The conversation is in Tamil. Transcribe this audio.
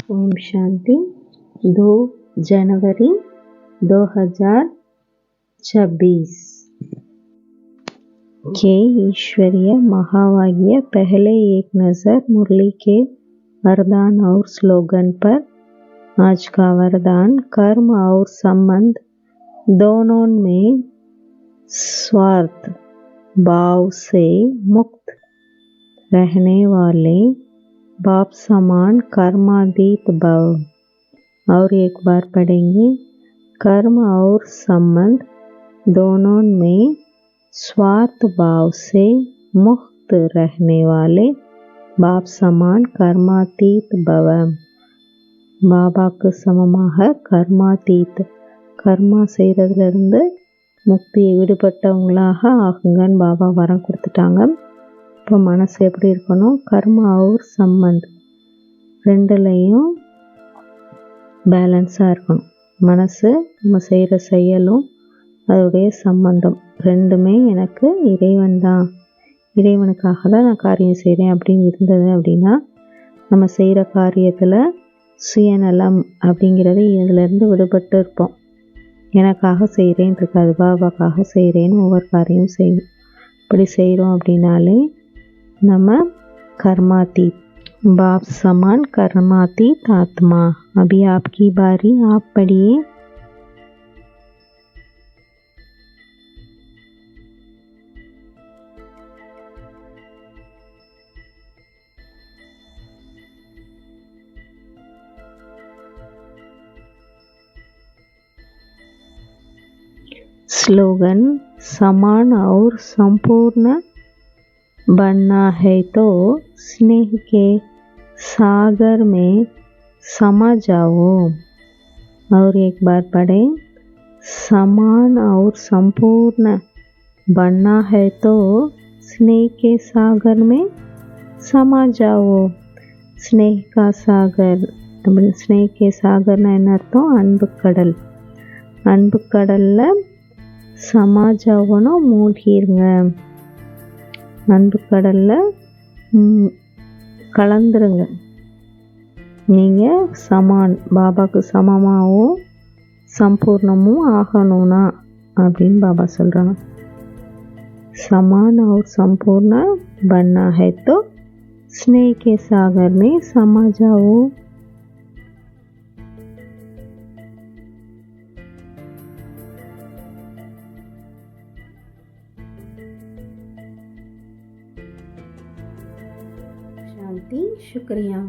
ओम शांति 2 जनवरी 2026 के ईश्वरीय महावाक्य। पहले एक नज़र मुरली के वरदान और स्लोगन पर। आज का वरदान, कर्म और संबंध दोनों में स्वार्थ भाव से मुक्त रहने वाले बाप समान कर्मातीत भव। और एक बार पढ़ेंगे। कर्म और संबंध दोनों में स्वार्थ भाव से मुक्त रहने वाले बाप समान कर्मातीत भव। பாபாக்கு சமமாக கர்மாதீத், கர்மா செய்கிறதுலேருந்து முக்தியை விடுபட்டவங்களாக ஆகுங்கன்னு பாபா வரம் கொடுத்துட்டாங்க. இப்போ மனசு எப்படி இருக்கணும்? கர்மா और சம்பந்த் ரெண்டுலேயும் பேலன்ஸாக இருக்கணும். மனசு நம்ம செய்கிற செயலும் அதோடைய சம்பந்தம் ரெண்டுமே எனக்கு இறைவன் தான், இறைவனுக்காக தான் நான் காரியம் செய்கிறேன் அப்படின்னு இருந்தது அப்படின்னா நம்ம செய்கிற காரியத்தில் சுயநலம் அப்படிங்கிறது இதிலேருந்து விடுபட்டு இருப்போம். எனக்காக செய்கிறேன் இருக்காது, பாபாக்காக செய்கிறேன்னு ஒவ்வொரு காரியம் செய்யும். இப்படி செய்கிறோம் அப்படின்னாலே நம்ம कर्मातीत, बाप समान कर्मातीत आत्मा। अभी आपकी बारी, आप पढ़िए। स्लोगन, समान और संपूर्ण बनना है तो स्नेह के सागर में समा जाओ। और एक बार पढ़ें। समान और संपूर्ण बनना है तो स्नेह के सागर में समा जाओ। स्नेह का सागर, स्नेह के सागरना என்ன அர்த்தம்? அன்பு கடல். அன்பு கடலில் சமா ஜாவோன்னா மூழ்கிருங்க. அன்பு கடலில் கலந்துருங்க. நீங்கள் சமான், பாபாவுக்கு சமமாகவும் சம்பூர்ணமும் ஆகணும்னா அப்படின்னு பாபா சொல்கிறாங்க. समान और संपूर्ण बनना है तो स्नेह के सागर में समा जाओ। शांति, शुक्रिया।